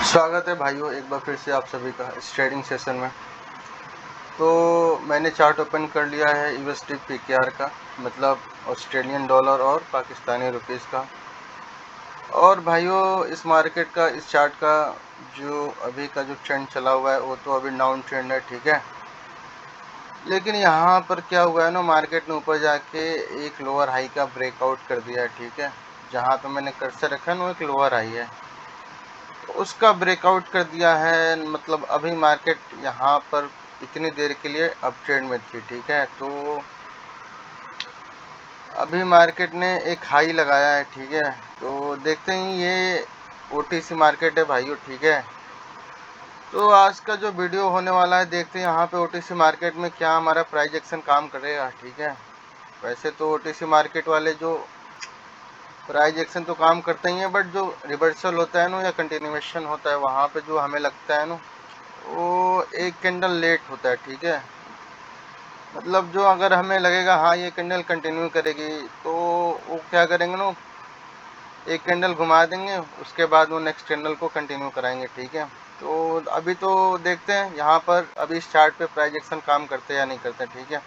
स्वागत है भाइयों एक बार फिर से आप सभी का इस ट्रेडिंग सेशन में। तो मैंने चार्ट ओपन कर लिया है यूएसडी पीकेआर का, मतलब ऑस्ट्रेलियन डॉलर और पाकिस्तानी रुपीस का। और भाइयों इस मार्केट का, इस चार्ट का जो अभी का जो ट्रेंड चला हुआ है वो तो अभी डाउन ट्रेंड है, ठीक है। लेकिन यहाँ पर क्या हुआ है ना, मार्केट ने ऊपर जाके एक लोअर हाई का ब्रेकआउट कर दिया है, ठीक है। जहाँ पे मैंने कर्सर रखा है ना, एक लोअर हाई है, उसका ब्रेकआउट कर दिया है। मतलब अभी मार्केट यहाँ पर इतनी देर के लिए अप ट्रेंड में थी, ठीक है। तो अभी मार्केट ने एक हाई लगाया है, ठीक है। तो देखते हैं, ये ओटीसी मार्केट है भाइयों, ठीक है। तो आज का जो वीडियो होने वाला है, देखते हैं यहाँ पे ओटीसी मार्केट में क्या हमारा प्राइस एक्शन काम करेगा, ठीक है। वैसे तो ओटीसी मार्केट वाले जो प्राइस एक्शन तो काम करते ही हैं, बट जो रिवर्सल होता है ना या कंटिन्यूएशन होता है, वहाँ पे जो हमें लगता है ना, वो एक कैंडल लेट होता है, ठीक है। मतलब जो अगर हमें लगेगा हाँ ये कैंडल कंटिन्यू करेगी, तो वो क्या करेंगे ना, एक कैंडल घुमा देंगे, उसके बाद वो नेक्स्ट कैंडल को कंटिन्यू कराएंगे, ठीक है। तो अभी तो देखते हैं यहाँ पर अभी इस चार्ट पे प्राइस एक्शन काम करते हैं या नहीं करते, ठीक है।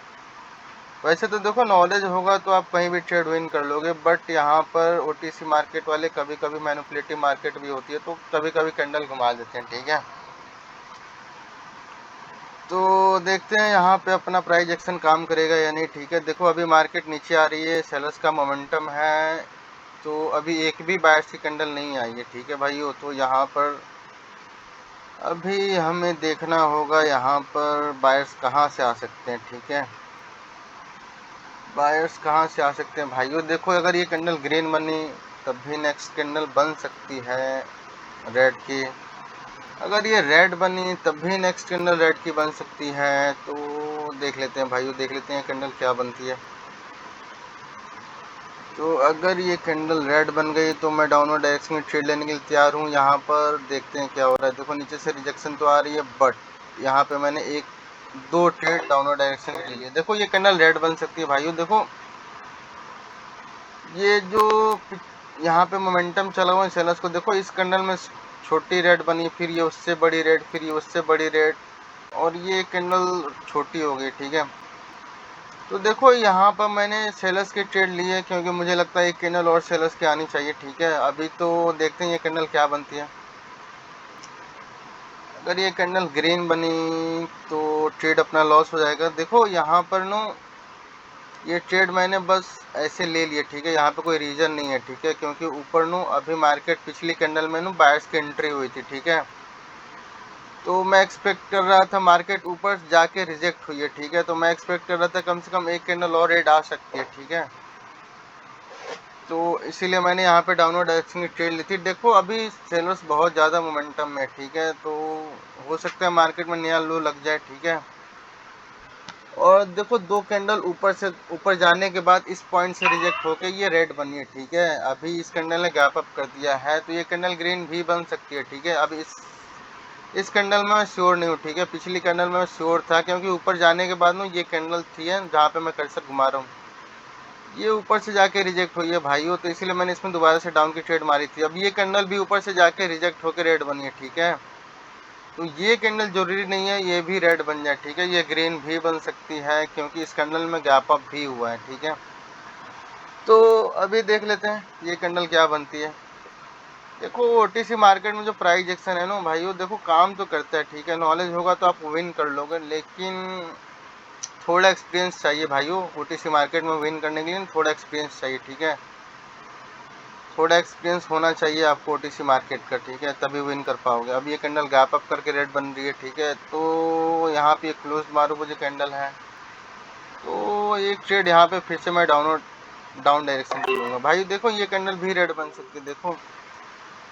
वैसे तो देखो, नॉलेज होगा तो आप कहीं भी ट्रेड विन कर लोगे, बट यहाँ पर ओटीसी मार्केट वाले कभी कभी मैनिपुलेटिव मार्केट भी होती है, तो कभी कभी कैंडल घुमा देते हैं, ठीक है। तो देखते हैं यहाँ पे अपना प्राइस एक्शन काम करेगा या नहीं, ठीक है। देखो अभी मार्केट नीचे आ रही है, सेलर्स का मोमेंटम है, तो अभी एक भी बायर्स की कैंडल नहीं आई है, ठीक है भाइयों। तो यहाँ पर अभी हमें देखना होगा यहाँ पर बायर्स कहाँ से आ सकते हैं, ठीक है। बायर्स कहाँ से आ सकते हैं भाइयों, देखो अगर ये कैंडल ग्रीन बनी तब भी नेक्स्ट कैंडल बन सकती है रेड की। अगर ये रेड बनी तब भी नेक्स्ट कैंडल रेड की बन सकती है। तो देख लेते हैं भाइयों, देख लेते हैं कैंडल क्या बनती है। तो अगर ये कैंडल रेड बन गई तो मैं डाउनवर्ड डायरेक्शन में ट्रेड लेने के लिए तैयार हूँ। यहाँ पर देखते हैं क्या हो रहा है। देखो नीचे से रिजेक्शन तो आ रही है, बट यहाँ पे मैंने एक दो ट्रेड डाउनवर्ड डायरेक्शन के लिए, देखो ये कैंडल रेड बन सकती है भाइयों। देखो ये जो यहाँ पे मोमेंटम चला हुआ है सेलर्स को, देखो इस कैंडल में छोटी रेड बनी, फिर ये उससे बड़ी रेड, फिर ये उससे बड़ी रेड, और ये कैंडल छोटी हो गई, ठीक है। तो देखो यहाँ पर मैंने सेलर्स की ट्रेड ली है, क्योंकि मुझे लगता है एक कैंडल और सेलर्स की आनी चाहिए, ठीक है। अभी तो देखते हैं ये कैंडल क्या बनती है। अगर ये कैंडल ग्रीन बनी तो ट्रेड अपना लॉस हो जाएगा। देखो यहाँ पर नो, ये ट्रेड मैंने बस ऐसे ले लिए, ठीक है। यहाँ पे कोई रीजन नहीं है, ठीक है, क्योंकि ऊपर नो अभी मार्केट पिछली कैंडल में नो बायर्स की एंट्री हुई थी, ठीक है। तो मैं एक्सपेक्ट कर रहा था मार्केट ऊपर जाके रिजेक्ट हुई है, ठीक है। तो मैं एक्सपेक्ट कर रहा था कम से कम एक कैंडल और रेड आ सकती है, ठीक है। तो इसीलिए मैंने यहाँ पे डाउनवर्ड डायरेक्शन की ट्रेड ली थी। देखो अभी सेलर्स बहुत ज़्यादा मोमेंटम में, ठीक है। तो हो सकता है मार्केट में नया लो लग जाए, ठीक है। और देखो दो कैंडल ऊपर से ऊपर जाने के बाद इस पॉइंट से रिजेक्ट होके ये रेड बनी है, ठीक है। अभी इस कैंडल ने गैप अप कर दिया है, तो ये कैंडल ग्रीन भी बन सकती है, ठीक है। अभी इस कैंडल में मैं श्योर नहीं हूँ, ठीक है। पिछली कैंडल में मैं श्योर था, क्योंकि ऊपर जाने के बाद ना ये कैंडल थी है जहाँ पे मैं कर्सर घुमा रहा हूँ, ये ऊपर से जाके रिजेक्ट हुई है भाइयों। तो इसीलिए मैंने इसमें दोबारा से डाउन की ट्रेड मारी थी। अब ये कैंडल भी ऊपर से जाके रिजेक्ट होकर रेड बनी है, ठीक है। तो ये कैंडल जरूरी नहीं है ये भी रेड बन जाए, ठीक है। ये ग्रीन भी बन सकती है, क्योंकि इस कैंडल में गैप अप भी हुआ है, ठीक है। तो अभी देख लेते हैं ये कैंडल क्या बनती है। देखो ओटीसी मार्केट में जो प्राइस एक्शन है ना भाइयों, देखो काम तो करता है, ठीक है। नॉलेज होगा तो आप विन कर लोगे, लेकिन थोड़ा एक्सपीरियंस चाहिए भाइयों। ओटीसी मार्केट में विन करने के लिए थोड़ा एक्सपीरियंस चाहिए, ठीक है। थोड़ा एक्सपीरियंस होना चाहिए आपको ओटीसी मार्केट का, ठीक है, तभी विन कर पाओगे। अब ये कैंडल गैप अप करके रेड बन रही है, ठीक है। तो यहाँ पे क्लोज मारो मुझे कैंडल है, तो एक ट्रेड यहाँ पे फिर से मैं डाउन डायरेक्शन पे लूँगा भाई। देखो ये कैंडल भी रेड बन सकती है। देखो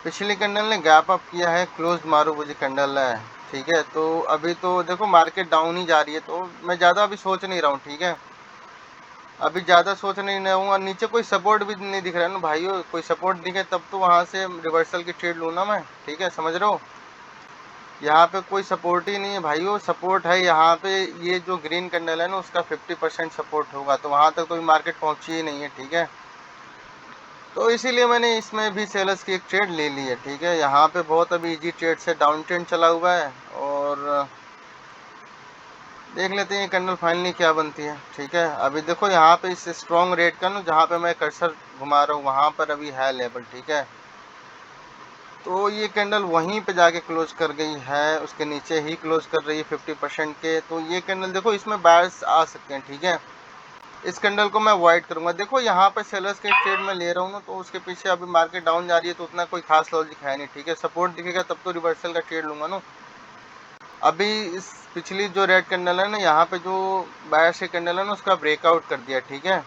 पिछली कैंडल ने गैप अप किया है, क्लोज मारो मुझे कैंडल है, ठीक है। तो अभी तो देखो मार्केट डाउन ही जा रही है, तो मैं ज़्यादा अभी सोच नहीं रहा हूँ, ठीक है। अभी ज़्यादा सोच नहीं रहा हूँ, और नीचे कोई सपोर्ट भी नहीं दिख रहा है ना भाइयों। कोई सपोर्ट दिखे तब तो वहाँ से रिवर्सल की ट्रेड लूँ ना मैं, ठीक है, समझ रहे हो। यहाँ पे कोई सपोर्ट ही नहीं है भाइयों। सपोर्ट है यहाँ पे, ये जो ग्रीन कैंडल है ना उसका 50% सपोर्ट होगा, तो वहाँ तक तो मार्केट पहुँची ही नहीं है, ठीक है। तो इसीलिए मैंने इसमें भी सेलर्स की एक ट्रेड ले ली है, ठीक है। यहाँ पे बहुत अभी इजी ट्रेड से डाउन ट्रेंड चला हुआ है और देख लेते हैं ये कैंडल फाइनली क्या बनती है, ठीक है। अभी देखो यहाँ पे इस स्ट्रॉन्ग रेट का ना, जहाँ पे मैं कर्सर घुमा रहा हूँ वहाँ पर अभी है लेवल, ठीक है। तो ये कैंडल वहीं पे जाके क्लोज कर गई है, उसके नीचे ही क्लोज कर रही है 50% के। तो ये कैंडल देखो इसमें बायर्स आ सकते हैं, ठीक है। इस कैंडल को मैं अवॉइड करूंगा। देखो यहाँ पर सेलर्स के ट्रेड में ले रहा हूँ ना, तो उसके पीछे अभी मार्केट डाउन जा रही है तो उतना कोई खास लॉजिक है नहीं, ठीक है। सपोर्ट दिखेगा तब तो रिवर्सल का ट्रेड लूंगा ना। अभी इस पिछली जो रेड कैंडल है ना, यहाँ पे जो बायर्स की कैंडल है ना, उसका ब्रेकआउट कर दिया, ठीक है,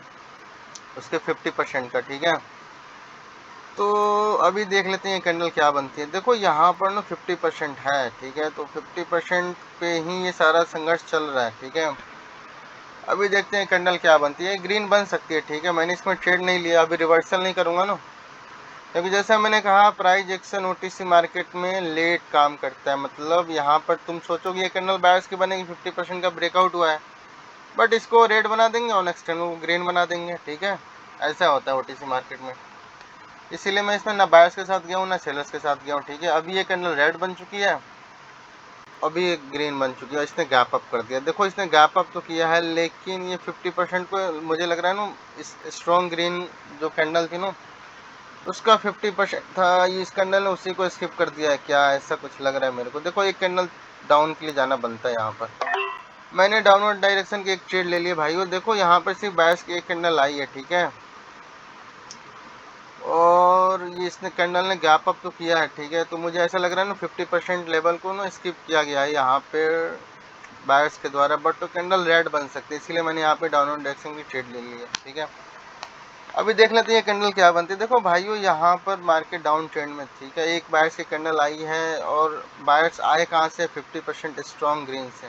उसके 50% का, ठीक है। तो अभी देख लेते हैं ये कैंडल क्या बनती है। देखो यहाँ पर ना 50% है, ठीक है। तो 50% पे ही ये सारा संघर्ष चल रहा है, ठीक है। अभी देखते हैं कैंडल क्या बनती है। ग्रीन बन सकती है, ठीक है। मैंने इसमें ट्रेड नहीं लिया, अभी रिवर्सल नहीं करूंगा ना, क्योंकि जैसा मैंने कहा प्राइस एक्शन ओटीसी मार्केट में लेट काम करता है। मतलब यहाँ पर तुम सोचोगे ये कैंडल बायर्स की बनेगी, 50% का ब्रेकआउट हुआ है, बट इसको रेड बना देंगे और नेक्स्ट टाइम वो ग्रीन बना देंगे, ठीक है। ऐसा होता है ओटीसी मार्केट में। इसीलिए मैं इसमें ना बायर्स के साथ गया हूँ ना सेलर्स के साथ गया हूँ, ठीक है। अभी ये कैंडल रेड बन चुकी है, अभी एक ग्रीन बन चुकी है, इसने गैप अप कर दिया। देखो इसने गैप अप तो किया है, लेकिन ये 50% को मुझे लग रहा है ना, इस स्ट्रॉन्ग ग्रीन जो कैंडल थी ना, उसका 50% था, ये इस कैंडल ने उसी को स्किप कर दिया है क्या, ऐसा कुछ लग रहा है मेरे को। देखो एक कैंडल डाउन के लिए जाना बनता है। यहाँ पर मैंने डाउनवर्ड डायरेक्शन की एक ट्रेड ले ली है भाई। देखो यहाँ पर सिर्फ बायर्स की एक कैंडल आई है, ठीक है, और ये इसने कैंडल ने गैप अप तो किया है, ठीक है। तो मुझे ऐसा लग रहा है ना 50% लेवल को ना स्किप किया गया है यहाँ पे बायर्स के द्वारा, बट तो कैंडल रेड बन सकती है, इसलिए मैंने यहाँ पे डाउनवर्ड डायरेक्शन की ट्रेड ले ली है, ठीक है। अभी देख लेते हैं ये कैंडल क्या बनती है। देखो भाइयों यहाँ पर मार्केट डाउन ट्रेंड में, ठीक है। एक बायर्स की कैंडल आई है और बायर्स आए कहाँ से, 50% स्ट्रॉन्ग ग्रीन से।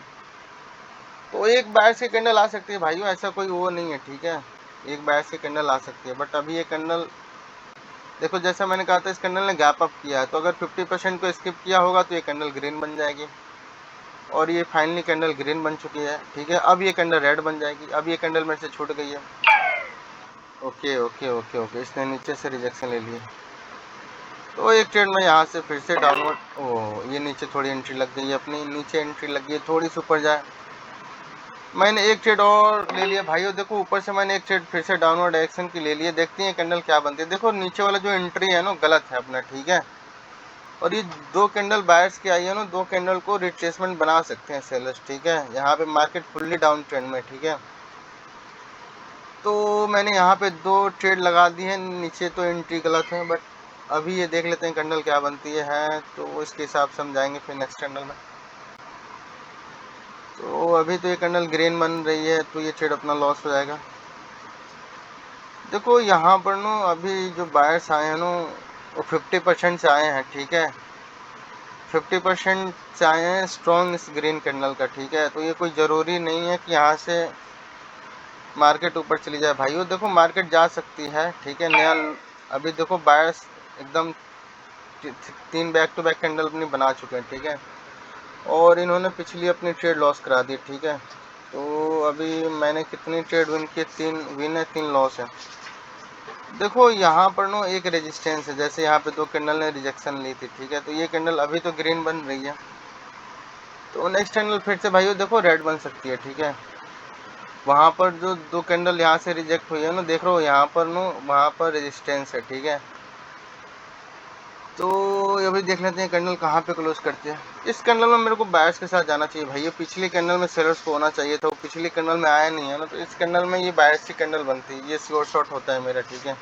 तो एक बायर्स की कैंडल आ सकती है भाइयों, ऐसा कोई वो नहीं है, ठीक है। एक बायर्स की कैंडल आ सकती है, बट अभी ये कैंडल देखो जैसा मैंने कहा था, इस कैंडल ने गैप अप किया है, तो अगर 50% को स्किप किया होगा तो ये कैंडल ग्रीन बन जाएगी, और ये फाइनली कैंडल ग्रीन बन चुकी है, ठीक है। अब ये कैंडल रेड बन जाएगी। अब ये कैंडल मेरे से छूट गई है। ओके ओके ओके ओके, इसने नीचे से रिजेक्शन ले लिया। तो एक ट्रेड में यहाँ से फिर से डाउनवर्ड, ओ ये नीचे थोड़ी एंट्री लग गई है अपनी, नीचे एंट्री लग गई है, थोड़ी सी ऊपर जाए। मैंने एक ट्रेड और ले लिया भाइयों। देखो ऊपर से मैंने एक ट्रेड फिर से डाउनवर्ड डायरेक्शन की ले ली है। देखते हैं कैंडल क्या बनती है। देखो नीचे वाला जो एंट्री है ना गलत है अपना, ठीक है। और ये दो कैंडल बायर्स की आई है ना, दो कैंडल को रिट्रेसमेंट बना सकते हैं सेलर्स, ठीक है। यहाँ पे मार्केट फुल्ली डाउन ट्रेंड में, ठीक है। तो मैंने यहाँ पे दो ट्रेड लगा दी है, नीचे तो एंट्री गलत है, बट अभी ये देख लेते हैं कैंडल क्या बनती है, तो इसके हिसाब से हम जाएंगे फिर नेक्स्ट कैंडल में। तो अभी तो ये कैंडल ग्रीन बन रही है, तो ये ट्रेड अपना लॉस हो जाएगा। देखो यहाँ पर ना अभी जो बायर्स आए हैं ना, वो 50% से आए हैं, ठीक है। 50% से आए हैं स्ट्रॉन्ग इस ग्रीन कैंडल का, ठीक है। तो ये कोई ज़रूरी नहीं है कि यहाँ से मार्केट ऊपर चली जाए भाइयों। देखो मार्केट जा सकती है, ठीक है। नया अभी देखो बायर्स एकदम तीन बैक टू बैक कैंडल अपनी बना चुके हैं, ठीक है, और इन्होंने पिछली अपनी ट्रेड लॉस करा दी, ठीक है। तो अभी मैंने कितनी ट्रेड विन की, 3 विन है 3 लॉस है। देखो यहाँ पर नो एक रेजिस्टेंस है, जैसे यहाँ पे दो कैंडल ने रिजेक्शन ली थी, ठीक है। तो ये कैंडल अभी तो ग्रीन बन रही है, तो नेक्स्ट कैंडल फिर से भाइयों देखो रेड बन सकती है, ठीक है। वहाँ पर जो दो कैंडल यहाँ से रिजेक्ट हुई है ना, देख रहे हो यहाँ पर नो, वहाँ पर रेजिस्टेंस है, ठीक है। तो अभी देख लेते हैं कैंडल कहाँ पे क्लोज करते हैं। इस कैंडल में मेरे को बायर्स के साथ जाना चाहिए भाई। ये पिछली कैंडल में सेलर्स को होना चाहिए था, वो पिछली कैंडल में आया नहीं है ना, तो इस कैंडल में ये बायर्स की कैंडल बनती है, ये श्योर शॉट होता है मेरा, ठीक है।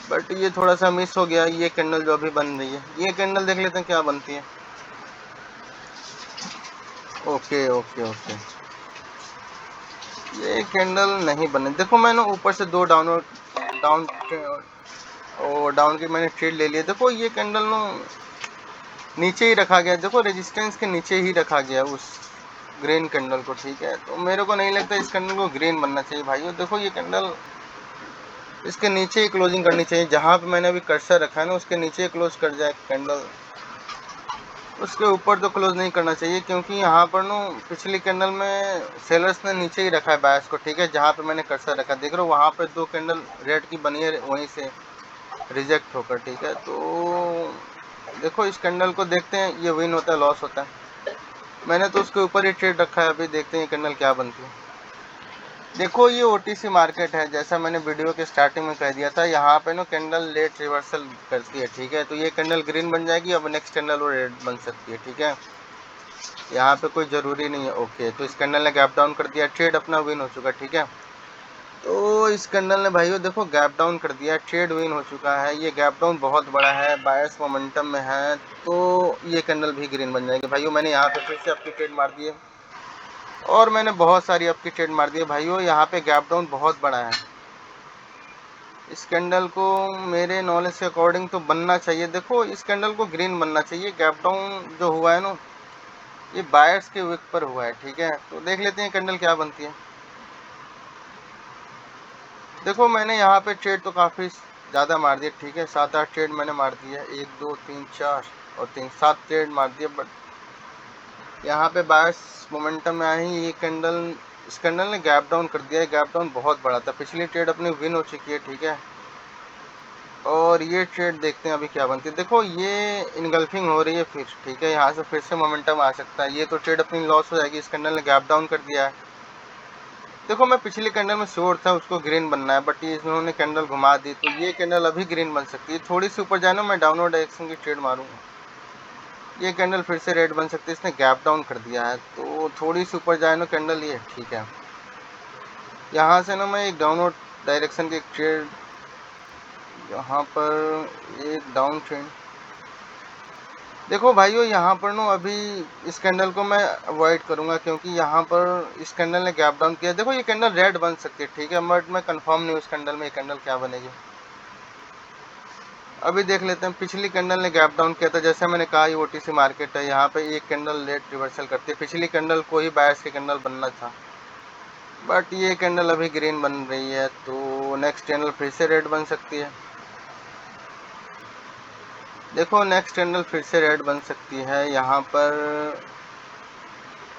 बट ये थोड़ा सा मिस हो गया। ये कैंडल जो अभी बन रही है, ये कैंडल देख लेते हैं क्या बनती है। ओके ओके ओके, ये कैंडल नहीं बने। देखो मैंने ऊपर से दो डाउन और डाउन की मैंने ट्रेड ले लिया। देखो ये कैंडल नो नीचे ही रखा गया, देखो रेजिस्टेंस के नीचे ही रखा गया उस ग्रीन कैंडल को, ठीक है। तो मेरे को नहीं लगता इस कैंडल को ग्रीन बनना चाहिए भाइयों। देखो ये कैंडल इसके नीचे ही क्लोजिंग करनी चाहिए, जहाँ पे मैंने अभी कर्सर रखा है ना उसके नीचे ही क्लोज कर जाए कैंडल, उसके ऊपर तो क्लोज नहीं करना चाहिए, क्योंकि यहाँ पर नो पिछली कैंडल में सेलर्स ने नीचे ही रखा है बायर्स को, ठीक है। जहाँ पे मैंने कर्सर रखा देख रहे हो, वहाँ पे दो कैंडल रेड की बनी है वहीं से, रिजेक्ट होकर, ठीक है। तो देखो इस कैंडल को देखते हैं, ये विन होता है लॉस होता है। मैंने तो उसके ऊपर ही ट्रेड रखा है, अभी देखते हैं कैंडल क्या बनती है। देखो ये ओटीसी मार्केट है, जैसा मैंने वीडियो के स्टार्टिंग में कह दिया था, यहाँ पे ना कैंडल लेट रिवर्सल करती है, ठीक है। तो ये कैंडल ग्रीन बन जाएगी, अब नेक्स्ट कैंडल वो रेड बन सकती है, ठीक है। यहाँ पे कोई ज़रूरी नहीं है। ओके, तो इस कैंडल ने गैप डाउन कर दिया, ट्रेड अपना विन हो चुका, ठीक है। तो इस कैंडल ने भाइयों देखो गैप डाउन कर दिया, ट्रेड विन हो चुका है। ये गैप डाउन बहुत बड़ा है, बायर्स मोमेंटम में है, तो ये कैंडल भी ग्रीन बन जाएगी भाइयों। मैंने यहाँ पे फिर से आपकी ट्रेड मार दी है, और मैंने बहुत सारी आपकी ट्रेड मार दी है भाइयों। यहाँ पे गैप डाउन बहुत बड़ा है, इस कैंडल को मेरे नॉलेज के अकॉर्डिंग तो बनना चाहिए। देखो इस कैंडल को ग्रीन बनना चाहिए। गैप डाउन जो हुआ है ना, ये बायर्स के विक पर हुआ है, ठीक है। तो देख लेते हैं कैंडल क्या बनती है। देखो मैंने यहाँ पे ट्रेड तो काफ़ी ज़्यादा मार दिया, ठीक है। 7-8 ट्रेड मैंने मार दिया, 1 2 3 4 और 3 7 ट्रेड मार दिया। बट यहाँ पे बायर्स मोमेंटम में आई, ये कैंडल, इस कैंडल ने गैप डाउन कर दिया है। गैप डाउन बहुत बड़ा था, पिछली ट्रेड अपनी विन हो चुकी है, ठीक है। और ये ट्रेड देखते हैं अभी क्या बनती है। देखो ये इनगल्फिंग हो रही है फिर, ठीक है। यहाँ से फिर से मोमेंटम आ सकता है। ये तो ट्रेड अपनी लॉस हो जाएगी, इस कैंडल ने गैप डाउन कर दिया है। देखो मैं पिछली कैंडल में श्योर था उसको ग्रीन बनना है, बट ये इन्होंने कैंडल घुमा दी, तो ये कैंडल अभी ग्रीन बन सकती है। थोड़ी सी ऊपर जाए ना, मैं डाउनवर्ड डायरेक्शन की ट्रेड मारूंगा, ये कैंडल फिर से रेड बन सकती है। इसने गैप डाउन कर दिया है, तो थोड़ी सी ऊपर जाए ना कैंडल, ये ठीक है। यहाँ से ना मैं एक डाउनवर्ड डायरेक्शन की ट्रेड, यहाँ पर एक डाउन ट्रेंड, देखो भाइयों यहाँ पर ना अभी इस कैंडल को मैं अवॉइड करूंगा, क्योंकि यहाँ पर इस कैंडल ने गैप डाउन किया। देखो ये कैंडल रेड बन सकती है, ठीक है, बट मैं कंफर्म नहीं हूँ इस कैंडल में ये कैंडल क्या बनेगी। अभी देख लेते हैं। पिछली कैंडल ने गैप डाउन किया था, जैसे मैंने कहा ये ओटीसी मार्केट है, यहाँ पे एक कैंडल लेट रिवर्सल करती है। पिछली कैंडल को ही बायर्स की कैंडल बनना था, बट ये कैंडल अभी ग्रीन बन रही है, तो नेक्स्ट कैंडल फिर से रेड बन सकती है। देखो नेक्स्ट कैंडल फिर से रेड बन सकती है, यहाँ पर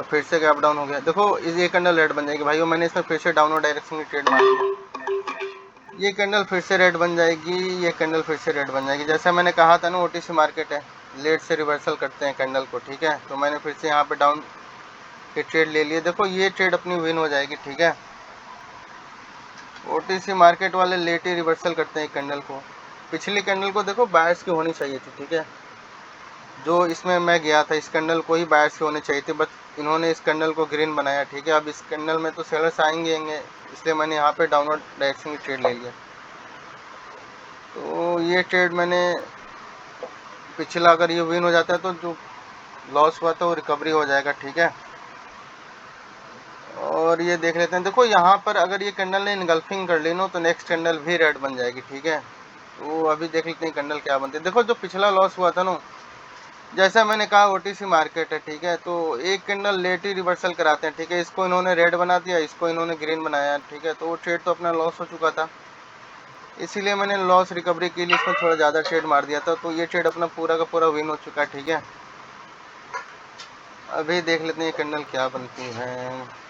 फिर से गैप डाउन हो गया। देखो ये कैंडल रेड बन जाएगी भाइयों, मैंने इसमें फिर से डाउनवर्ड डायरेक्शन की ट्रेड मारी है। ये कैंडल फिर से रेड बन जाएगी, ये कैंडल फिर से रेड बन जाएगी। जैसा मैंने कहा था ना ओटीसी मार्केट है, लेट से रिवर्सल करते हैं कैंडल को, ठीक है। तो मैंने फिर से यहाँ पे डाउन की ट्रेड ले लिए। देखो ये ट्रेड अपनी विन हो जाएगी, ठीक है। ओटीसी मार्केट वाले लेट ही रिवर्सल करते हैं कैंडल को। पिछली कैंडल को देखो बायर्स की होनी चाहिए थी, ठीक है। जो इसमें मैं गया था, इस कैंडल को ही बायर्स की होनी चाहिए थी, बट इन्होंने इस कैंडल को ग्रीन बनाया, ठीक है। अब इस कैंडल में तो सेलर्स आएंगे, इसलिए मैंने यहाँ पे डाउनवर्ड डायरेक्शन की ट्रेड ले लिया। तो ये ट्रेड मैंने पिछला, अगर ये विन हो जाता है तो जो लॉस हुआ था वो रिकवरी हो जाएगा, ठीक है। और ये देख लेते हैं। देखो यहाँ पर अगर ये कैंडल ने इनगल्फिंग कर ली ना, तो नेक्स्ट कैंडल भी रेड बन जाएगी, ठीक है। तो अभी देख लेते हैं कैंडल क्या बनती है। देखो जो पिछला लॉस हुआ था ना, जैसा मैंने कहा ओटीसी मार्केट है, ठीक है। तो एक कैंडल लेट ही रिवर्सल कराते हैं, ठीक है। इसको इन्होंने रेड बना दिया, इसको इन्होंने ग्रीन बनाया, ठीक है। तो वो ट्रेड तो अपना लॉस हो चुका था, इसीलिए मैंने लॉस रिकवरी के लिए इसमें थोड़ा ज़्यादा ट्रेड मार दिया था। तो ये ट्रेड अपना पूरा का पूरा विन हो चुका है, ठीक है। अभी देख लेते हैं कैंडल क्या बनती है।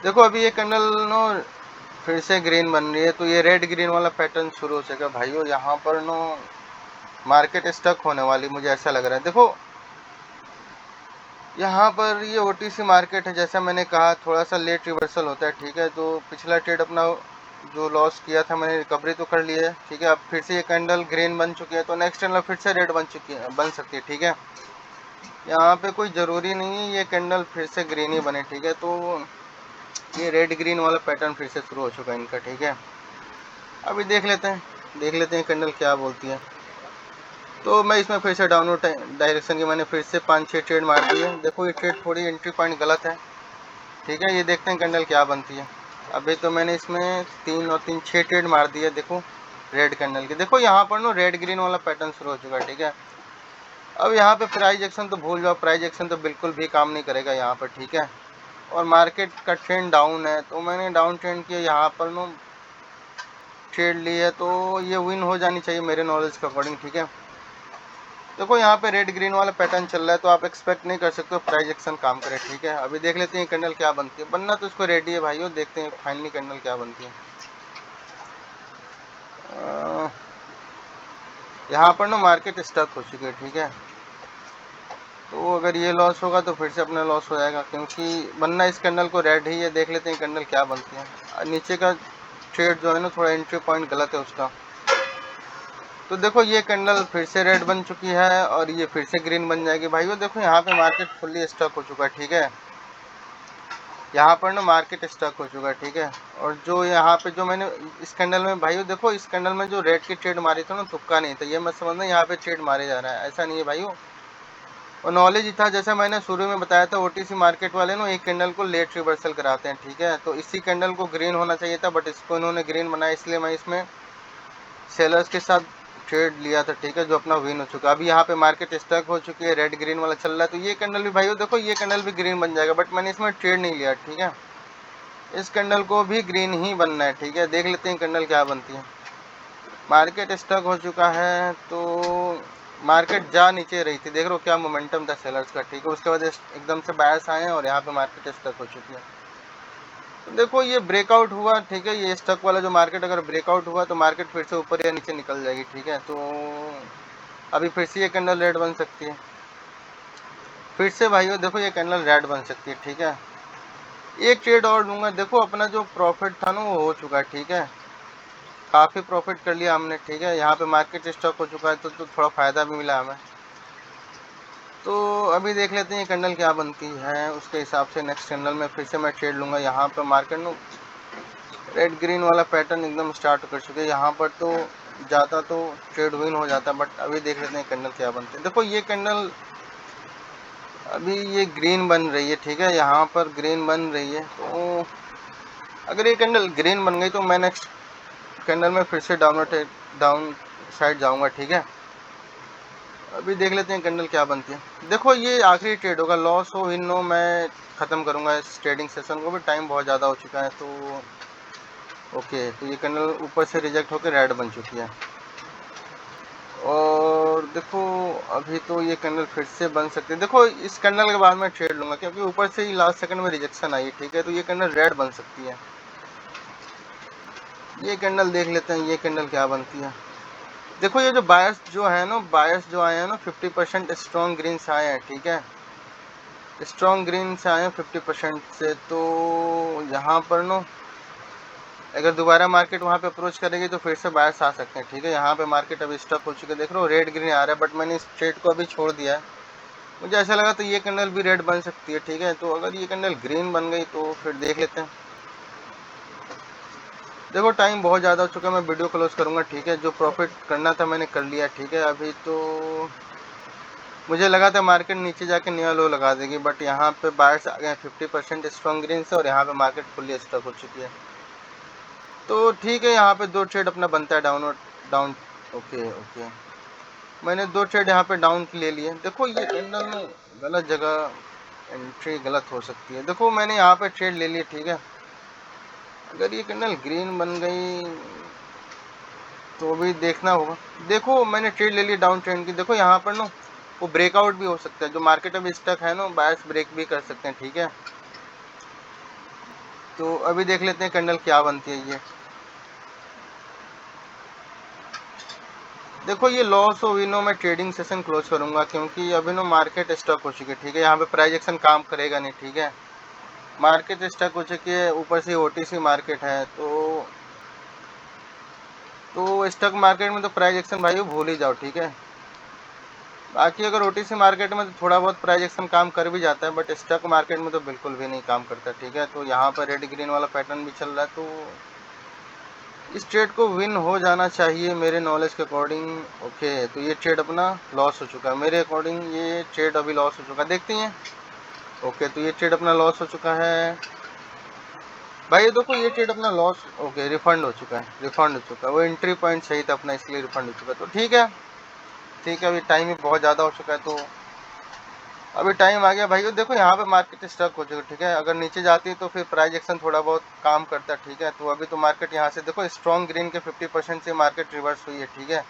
देखो अभी ये कैंडल नो फिर से ग्रीन बन रही है, तो ये रेड ग्रीन वाला पैटर्न शुरू हो सकेगा भाइयों। यहाँ पर नो मार्केट स्टक होने वाली मुझे ऐसा लग रहा है। देखो यहाँ पर ये ओटीसी मार्केट है, जैसा मैंने कहा थोड़ा सा लेट रिवर्सल होता है, ठीक है। तो पिछला ट्रेड अपना जो लॉस किया था मैंने रिकवरी तो कर ली है, ठीक है। अब फिर से ये कैंडल ग्रीन बन चुकी है, तो नेक्स्ट कैंडल फिर से रेड बन सकती है, ठीक है। यहाँ पे कोई ज़रूरी नहीं है ये कैंडल फिर से ग्रीन ही बने, ठीक है। तो ये रेड ग्रीन वाला पैटर्न फिर से शुरू हो चुका है इनका, ठीक है। अभी देख लेते हैं कैंडल क्या बोलती है। तो मैं इसमें फिर से डाउनवर्ड डायरेक्शन की मैंने फिर से 5-6 ट्रेड मार दी है। देखो ये ट्रेड थोड़ी एंट्री पॉइंट गलत है, ठीक है। ये देखते हैं कैंडल क्या बनती है। अभी तो मैंने इसमें 3 और 3 6 ट्रेड मार दी है, देखो रेड कैंडल की। देखो यहाँ पर ना रेड ग्रीन वाला पैटर्न शुरू हो चुका है, ठीक है। अब यहाँ पे प्राइस एक्शन तो भूल जाओ, प्राइस एक्शन तो बिल्कुल भी काम नहीं करेगा यहाँ पर, ठीक है। और मार्केट का ट्रेंड डाउन है, तो मैंने डाउन ट्रेंड किया यहाँ पर ना ट्रेड ली है, तो ये विन हो जानी चाहिए मेरे नॉलेज के अकॉर्डिंग, ठीक है। देखो यहाँ पे रेड ग्रीन वाला पैटर्न चल रहा है, तो आप एक्सपेक्ट नहीं कर सकते हो प्राइस एक्शन काम करे, ठीक है। अभी देख लेते हैं कैंडल क्या बनती है, बनना तो इसको रेडी है भाइयों, देखते हैं फाइनली कैंडल क्या बनती है। यहाँ पर ना मार्केट स्टक हो चुकी है, ठीक है। तो अगर ये लॉस होगा तो फिर से अपना लॉस हो जाएगा, क्योंकि बनना इस कैंडल को रेड ही है। देख लेते हैं कैंडल क्या बनती है। नीचे का ट्रेड जो है ना थोड़ा एंट्री पॉइंट गलत है उसका। तो देखो ये कैंडल फिर से रेड बन चुकी है और ये फिर से ग्रीन बन जाएगी भाइयों। देखो यहाँ पे मार्केट फुल्ली स्टक हो चुका है, ठीक है। यहाँ पर ना मार्केट स्टक हो चुका है, ठीक है। और जो यहाँ पे जो मैंने इस कैंडल में भाइयों, देखो इस कैंडल में जो रेड की ट्रेड मारी थी ना, तुक्का नहीं था। ये मत समझना यहाँ पे ट्रेड मारे जा रहा है, ऐसा नहीं है भाइयों। और नॉलेज ही था, जैसा मैंने शुरू में बताया था, ओटीसी मार्केट वाले ना एक कैंडल को लेट रिवर्सल कराते हैं, ठीक है। तो इसी कैंडल को ग्रीन होना चाहिए था, बट इसको इन्होंने ग्रीन बनाया, इसलिए मैं इसमें सेलर्स के साथ ट्रेड लिया था, ठीक है, जो अपना विन हो चुका। अभी यहाँ पे मार्केट स्टक हो चुकी है, रेड ग्रीन वाला चल रहा है। तो ये कैंडल भी भाइयों देखो, ये कैंडल भी ग्रीन बन जाएगा, बट मैंने इसमें ट्रेड नहीं लिया, ठीक है। इस कैंडल को भी ग्रीन ही बनना है, ठीक है। देख लेते हैं कैंडल क्या बनती है। मार्केट स्टक हो चुका है, तो मार्केट जा नीचे रही थी, देख रहे हो क्या मोमेंटम था सेलर्स का, ठीक है। उसके बाद एकदम से बायर्स आए हैं और यहाँ पे मार्केट स्टक हो चुकी है। तो देखो ये ब्रेकआउट हुआ, ठीक है। ये स्टक वाला जो मार्केट अगर ब्रेकआउट हुआ तो मार्केट फिर से ऊपर या नीचे निकल जाएगी, ठीक है। तो अभी फिर से ये कैंडल रेड बन सकती है, फिर से भाइयों देखो ये कैंडल रेड बन सकती है, ठीक है। एक ट्रेड और लूँगा। देखो अपना जो प्रॉफिट था ना वो हो चुका है, ठीक है। काफ़ी प्रॉफिट कर लिया हमने, ठीक है। यहाँ पे मार्केट स्टॉक हो चुका है, तो थोड़ा फ़ायदा भी मिला हमें। तो अभी देख लेते हैं कैंडल क्या बनती है, उसके हिसाब से नेक्स्ट कैंडल में फिर से मैं ट्रेड लूँगा। यहाँ पर मार्केट नो रेड ग्रीन वाला पैटर्न एकदम स्टार्ट कर चुके हैं। यहाँ पर तो जाता तो ट्रेड विन हो जाता, बट अभी देख लेते हैं कैंडल क्या बनती है। देखो ये कैंडल अभी ये ग्रीन बन रही है, ठीक है। यहाँ पर ग्रीन बन रही है, तो अगर ये कैंडल ग्रीन बन गई तो मैं नेक्स्ट कैंडल में फिर से डाउन साइड जाऊंगा, ठीक है। अभी देख लेते हैं कैंडल क्या बनती है। देखो ये आखिरी ट्रेड होगा, लॉस हो विन हो मैं ख़त्म करूंगा इस ट्रेडिंग सेशन को भी, टाइम बहुत ज़्यादा हो चुका है। तो ओके, तो ये कैंडल ऊपर से रिजेक्ट होकर रेड बन चुकी है। और देखो अभी तो ये कैंडल फिर से बन सकती है। देखो इस कैंडल के बाद मैं ट्रेड लूँगा, क्योंकि ऊपर से ही लास्ट सेकंड में रिजेक्शन आई, ठीक है। तो ये कैंडल रेड बन सकती है। ये कैंडल देख लेते हैं, ये कैंडल क्या बनती है। देखो ये जो बायर्स जो है ना, बायर्स जो आए हैं ना 50% स्ट्रॉन्ग ग्रीन से आए हैं, ठीक है। स्ट्रॉन्ग ग्रीन से आए हैं 50% से। तो यहाँ पर नो अगर दोबारा मार्केट वहाँ पे अप्रोच करेगी तो फिर से बायर्स आ सकते हैं, ठीक है। यहाँ पे मार्केट अभी स्टक हो चुके, देख रहे हो रेड ग्रीन आ रहा है, बट मैंने इस ट्रेड को अभी छोड़ दिया है। मुझे ऐसा लगा तो ये कैंडल भी रेड बन सकती है, ठीक है। तो अगर ये कैंडल ग्रीन बन गई तो फिर देख लेते हैं। देखो टाइम बहुत ज़्यादा हो चुका है, मैं वीडियो क्लोज करूँगा, ठीक है। जो प्रॉफिट करना था मैंने कर लिया, ठीक है। अभी तो मुझे लगा था मार्केट नीचे जाके नया लो लगा देगी, बट यहाँ पे बायर्स आ गए 50% स्ट्रॉन्ग ग्रीन से, और यहाँ पे मार्केट फुल्ली स्टक हो चुकी है। तो ठीक है, यहाँ पे दो ट्रेड अपना बनता है डाउन। ओके ओके, मैंने दो ट्रेड यहाँ पे डाउन की ले लिए। देखो ये कैंडल में गलत जगह एंट्री गलत हो सकती है। देखो मैंने यहाँ पे ट्रेड ले लिए, ठीक है। अगर ये कैंडल ग्रीन बन गई तो भी देखना होगा। देखो मैंने ट्रेड ले ली डाउन ट्रेंड की। देखो यहाँ पर ना वो ब्रेकआउट भी हो सकता है, जो मार्केट अभी स्टक है ना, बायर्स ब्रेक भी कर सकते हैं, ठीक है। तो अभी देख लेते हैं कैंडल क्या बनती है ये। देखो ये लॉस हो विनो मैं ट्रेडिंग सेशन क्लोज करूंगा, क्योंकि अभी ना मार्केट स्टक हो चुकी है, ठीक है। यहाँ पे प्राइस एक्शन काम करेगा नहीं, ठीक है। मार्केट स्टक हो चुकी है, ऊपर से ओटीसी मार्केट है, तो स्टॉक मार्केट में तो प्राइस एक्शन भाई भूल ही जाओ, ठीक है। बाकी अगर ओटीसी मार्केट में तो थोड़ा बहुत प्राइस एक्शन काम कर भी जाता है, बट स्टॉक मार्केट में तो बिल्कुल भी नहीं काम करता, ठीक है। तो यहाँ पर रेड ग्रीन वाला पैटर्न भी चल रहा है, तो इस ट्रेड को विन हो जाना चाहिए मेरे नॉलेज के अकॉर्डिंग। ओके, तो ये ट्रेड अपना लॉस हो चुका है मेरे अकॉर्डिंग, ये ट्रेड अभी लॉस हो चुका है, देखते हैं। ओके, तो ये ट्रेड अपना लॉस हो चुका है भाई। देखो ये ट्रेड अपना लॉस, ओके, रिफंड हो चुका है, रिफंड हो चुका है। वो एंट्री पॉइंट सही था अपना, इसलिए रिफंड हो चुका है। तो ठीक है, ठीक है। अभी टाइम भी बहुत ज़्यादा हो चुका है, तो अभी टाइम आ गया भाई। देखो यहाँ पे मार्केट स्टक हो चुका है, ठीक है। अगर नीचे जाती तो फिर प्राइस एक्शन थोड़ा बहुत काम करता, ठीक है। तो अभी तो मार्केट यहाँ से देखो स्ट्रॉन्ग ग्रीन के 50% से मार्केट रिवर्स हुई है, ठीक है।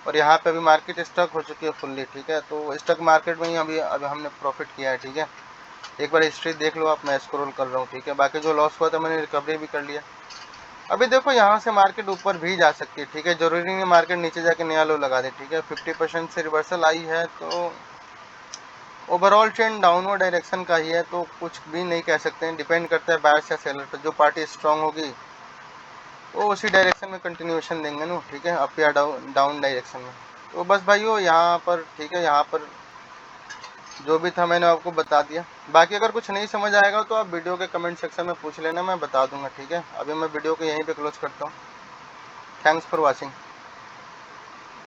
और यहाँ पे अभी मार्केट स्टक हो चुकी है फुल्ली, ठीक है। तो स्टक मार्केट में ही अभी हमने प्रॉफिट किया है, ठीक है। एक बार हिस्ट्री देख लो आप, मैं स्क्रॉल कर रहा हूँ, ठीक है। बाकी जो लॉस हुआ था मैंने रिकवरी भी कर लिया। अभी देखो यहाँ से मार्केट ऊपर भी जा सकती है, ठीक है। जरूरी नहीं मार्केट नीचे जाके नया लो लगा दे, ठीक है। 50% से रिवर्सल आई है तो ओवरऑल ट्रेंड डाउनवर्ड डायरेक्शन का ही है, तो कुछ भी नहीं कह सकते हैं। डिपेंड करता है बायर्स या सेलर पर। जो पार्टी स्ट्रांग होगी वो उसी डायरेक्शन में कंटिन्यूएशन देंगे ना, ठीक है, अप या डाउन डायरेक्शन में। तो बस भाइयों यहाँ पर, ठीक है, यहाँ पर जो भी था मैंने आपको बता दिया। बाकी अगर कुछ नहीं समझ आएगा तो आप वीडियो के कमेंट सेक्शन में पूछ लेना, मैं बता दूंगा, ठीक है। अभी मैं वीडियो को यहीं पे क्लोज करता हूँ। Thanks for watching.